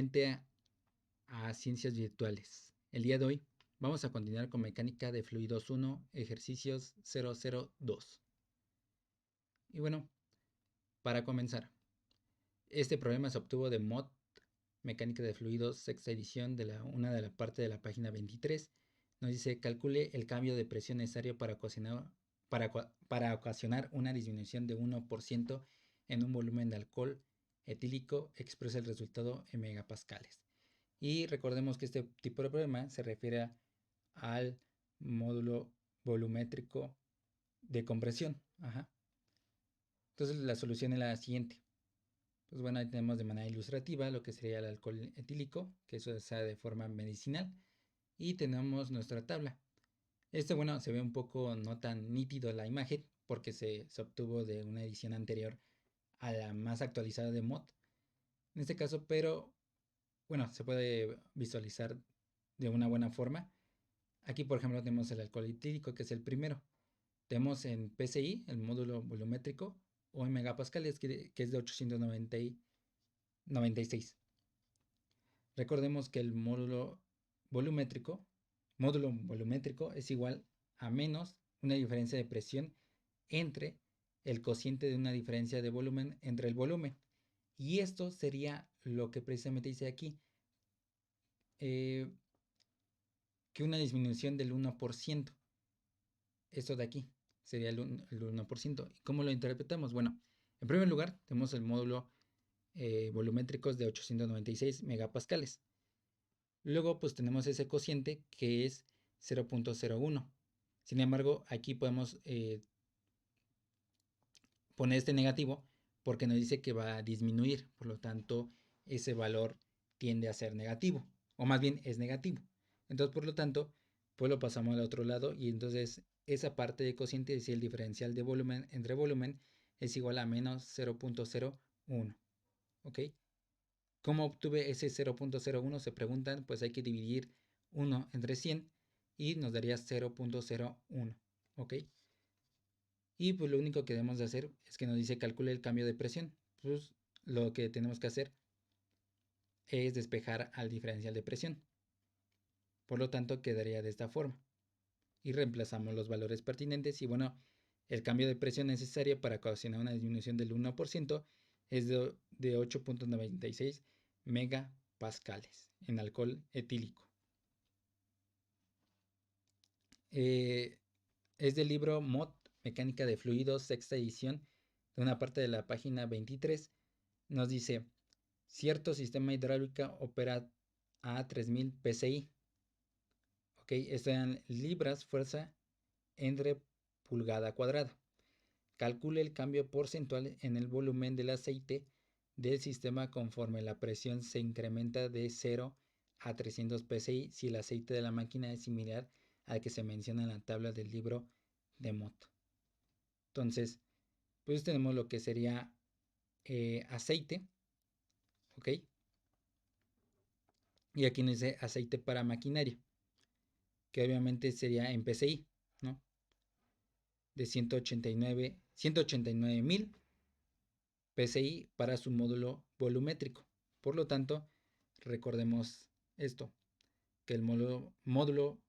nuevamente a Ciencias Virtuales. El día de hoy vamos a continuar con Mecánica de Fluidos 1, ejercicios 002. Y bueno, para comenzar, este problema se obtuvo de MOD, Mecánica de Fluidos, sexta edición, de una de la parte de la página 23. Nos dice: calcule el cambio de presión necesario para ocasionar una disminución de 1% en un volumen de alcohol etílico. Expresa el resultado en megapascales. Y recordemos que este tipo de problema se refiere al módulo volumétrico de compresión. Entonces la solución es la siguiente. Pues bueno, ahí tenemos de manera ilustrativa lo que sería el alcohol etílico, que eso se da de forma medicinal, y tenemos nuestra tabla. Bueno, se ve un poco no tan nítido la imagen porque se obtuvo de una edición anterior a la más actualizada de MOD en este caso, pero bueno, se puede visualizar de una buena forma. Aquí, por ejemplo, tenemos el alcohol etílico, que es el primero. Tenemos en PSI, el módulo volumétrico, o en megapascales, que es de 896. Recordemos que el módulo volumétrico es igual a menos una diferencia de presión entre el cociente de una diferencia de volumen entre el volumen. Y esto sería lo que precisamente dice aquí, que una disminución del 1%. Esto de aquí sería el 1%. ¿Y cómo lo interpretamos? Bueno, en primer lugar tenemos el módulo volumétricos de 896 megapascales. Luego pues tenemos ese cociente que es 0.01. Sin embargo, aquí podemos poner este negativo porque nos dice que va a disminuir. Por lo tanto, ese valor tiende a ser negativo, o más bien es negativo. Entonces, por lo tanto, pues lo pasamos al otro lado, y entonces esa parte de cociente, es decir, el diferencial de volumen entre volumen, es igual a menos 0.01. ¿Ok? ¿Cómo obtuve ese 0.01? Se preguntan. Pues hay que dividir 1 entre 100 y nos daría 0.01. ¿Ok? Y pues lo único que debemos de hacer es que nos dice calcule el cambio de presión. Pues lo que tenemos que hacer es despejar al diferencial de presión. Por lo tanto, quedaría de esta forma. Y reemplazamos los valores pertinentes. Y bueno, el cambio de presión necesario para ocasionar una disminución del 1% es de 8.96 megapascales en alcohol etílico. Es del libro MOD, Mecánica de Fluidos, sexta edición, de una parte de la página 23. Nos dice: cierto sistema hidráulico opera a 3000 psi. Ok, esto en libras fuerza entre pulgada cuadrada. Calcule el cambio porcentual en el volumen del aceite del sistema conforme la presión se incrementa de 0 a 300 psi si el aceite de la máquina es similar al que se menciona en la tabla del libro de MOD. Entonces, pues tenemos lo que sería aceite, ¿ok? Y aquí nos dice aceite para maquinaria, que obviamente sería en PSI, ¿no? De 189.000 PSI para su módulo volumétrico. Por lo tanto, recordemos esto, que el módulo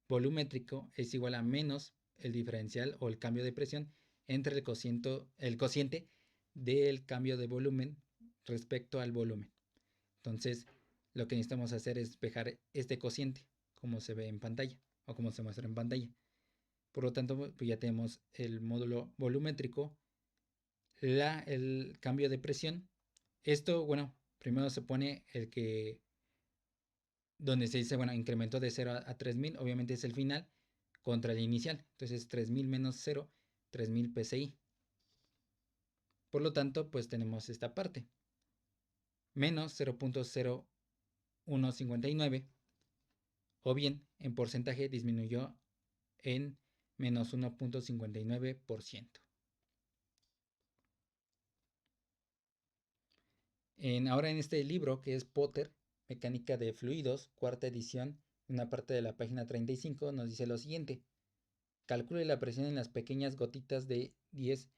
volumétrico es igual a menos el diferencial o el cambio de presión entre el cociente del cambio de volumen respecto al volumen. Entonces, lo que necesitamos hacer es despejar este cociente, como se ve en pantalla o como se muestra en pantalla. Por lo tanto, pues ya tenemos el módulo volumétrico, el cambio de presión. Esto, bueno, primero se pone el que donde se dice, bueno, incrementó de 0 a 3000, obviamente es el final contra el inicial. Entonces 3000 menos 0, 3000 psi. Por lo tanto, pues tenemos esta parte. Menos 0.0159. O bien, en porcentaje disminuyó en menos 1.59%. Ahora en este libro, que es Potter, Mecánica de Fluidos, cuarta edición, una parte de la página 35, nos dice lo siguiente: calcule la presión en las pequeñas gotitas de 10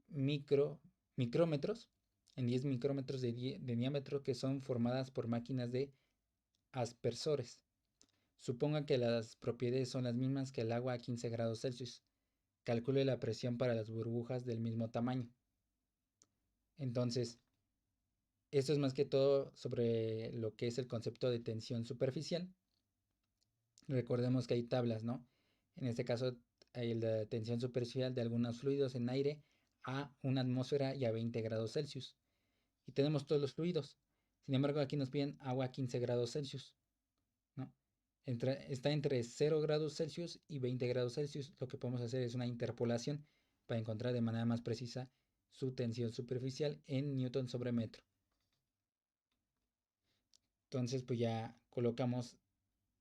micrómetros en 10 micrómetros de diámetro que son formadas por máquinas de aspersores. Suponga que las propiedades son las mismas que el agua a 15 grados Celsius. Calcule la presión para las burbujas del mismo tamaño. Entonces, esto es más que todo sobre lo que es el concepto de tensión superficial. Recordemos que hay tablas, ¿no? En este caso, hay la tensión superficial de algunos fluidos en aire a una atmósfera y a 20 grados Celsius. Y tenemos todos los fluidos. Sin embargo, aquí nos piden agua a 15 grados Celsius, ¿no? Está entre 0 grados Celsius y 20 grados Celsius. Lo que podemos hacer es una interpolación para encontrar de manera más precisa su tensión superficial en newton sobre metro. Entonces, pues ya colocamos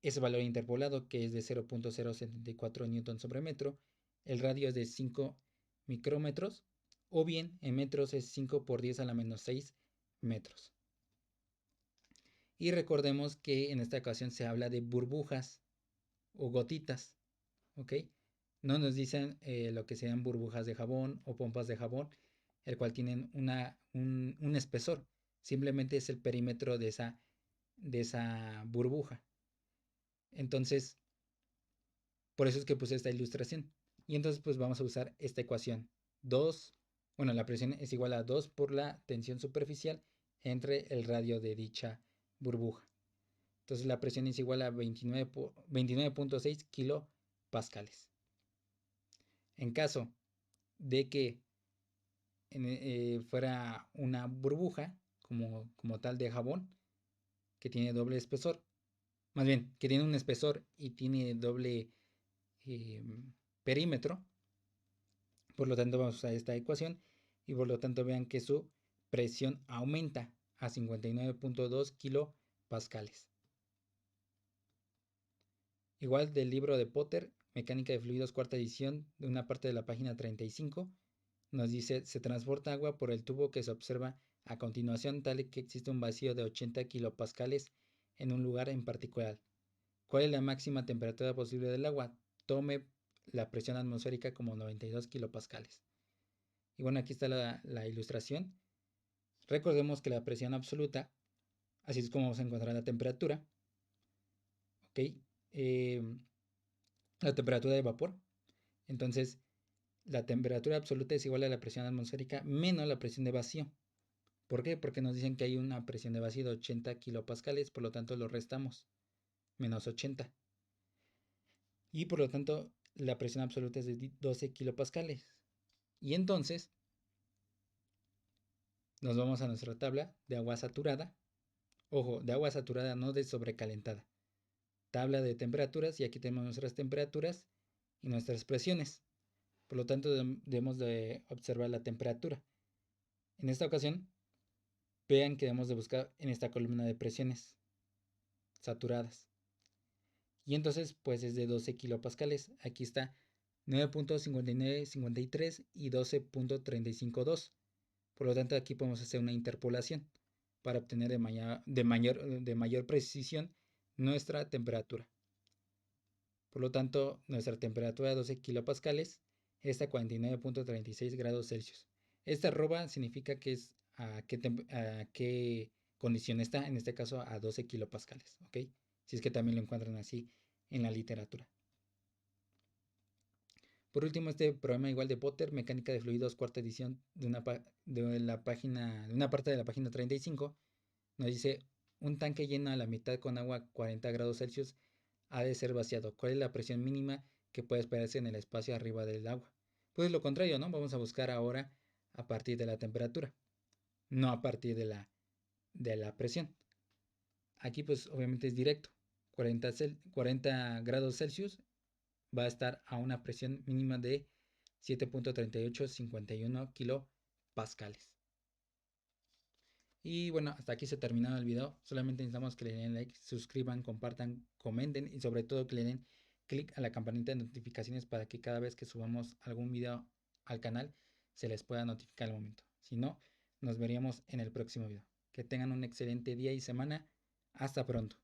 ese valor interpolado, que es de 0.074 newton sobre metro. El radio es de 5 micrómetros, o bien en metros es 5 por 10 a la menos 6 metros. Y recordemos que en esta ocasión se habla de burbujas o gotitas, ¿ok? No nos dicen lo que sean burbujas de jabón o pompas de jabón, el cual tienen un espesor. Simplemente es el perímetro de esa burbuja. Entonces, por eso es que puse esta ilustración. Y entonces pues vamos a usar esta ecuación. La presión es igual a 2 por la tensión superficial entre el radio de dicha burbuja. Entonces la presión es igual a 29.6 kilopascales. En caso de que fuera una burbuja como tal de jabón que tiene doble espesor, más bien que tiene un espesor y tiene doble perímetro, por lo tanto vamos a usar esta ecuación y por lo tanto vean que su presión aumenta a 59.2 kilopascales. Igual del libro de Potter, Mecánica de Fluidos, cuarta edición, de una parte de la página 35, nos dice: se transporta agua por el tubo que se observa a continuación, tal que existe un vacío de 80 kilopascales en un lugar en particular. ¿Cuál es la máxima temperatura posible del agua? Tome la presión atmosférica como 92 kilopascales. Y bueno, aquí está la ilustración. Recordemos que la presión absoluta, así es como vamos a encontrar la temperatura, ¿ok? La temperatura de vapor. Entonces, la temperatura absoluta es igual a la presión atmosférica menos la presión de vacío. ¿Por qué? Porque nos dicen que hay una presión de vacío de 80 kilopascales, por lo tanto lo restamos, menos 80. Y por lo tanto, la presión absoluta es de 12 kilopascales. Y entonces, nos vamos a nuestra tabla de agua saturada. Ojo, de agua saturada, no de sobrecalentada. Tabla de temperaturas, y aquí tenemos nuestras temperaturas y nuestras presiones. Por lo tanto, debemos de observar la temperatura. En esta ocasión, vean que debemos de buscar en esta columna de presiones saturadas. Y entonces, pues es de 12 kilopascales. Aquí está 9.5953 y 12.352. Por lo tanto, aquí podemos hacer una interpolación para obtener de mayor precisión nuestra temperatura. Por lo tanto, nuestra temperatura de 12 kilopascales está a 49.36 grados Celsius. Esta arroba significa que es a qué condición está, en este caso a 12 kilopascales, ¿ok? Si es que también lo encuentran así en la literatura. Por último, este programa igual de Potter, Mecánica de Fluidos, cuarta edición, de una parte de la página 35, nos dice: un tanque lleno a la mitad con agua a 40 grados Celsius ha de ser vaciado. ¿Cuál es la presión mínima que puede esperarse en el espacio arriba del agua? Pues lo contrario, ¿no? Vamos a buscar ahora a partir de la temperatura, no a partir de la presión. Aquí pues obviamente es directo. 40 grados Celsius va a estar a una presión mínima de 7.3851 kilopascales. Y bueno, hasta aquí se ha terminado el video. Solamente necesitamos que le den like, suscriban, compartan, comenten y sobre todo que le den clic a la campanita de notificaciones para que cada vez que subamos algún video al canal se les pueda notificar al momento. Si no, nos veríamos en el próximo video. Que tengan un excelente día y semana. Hasta pronto.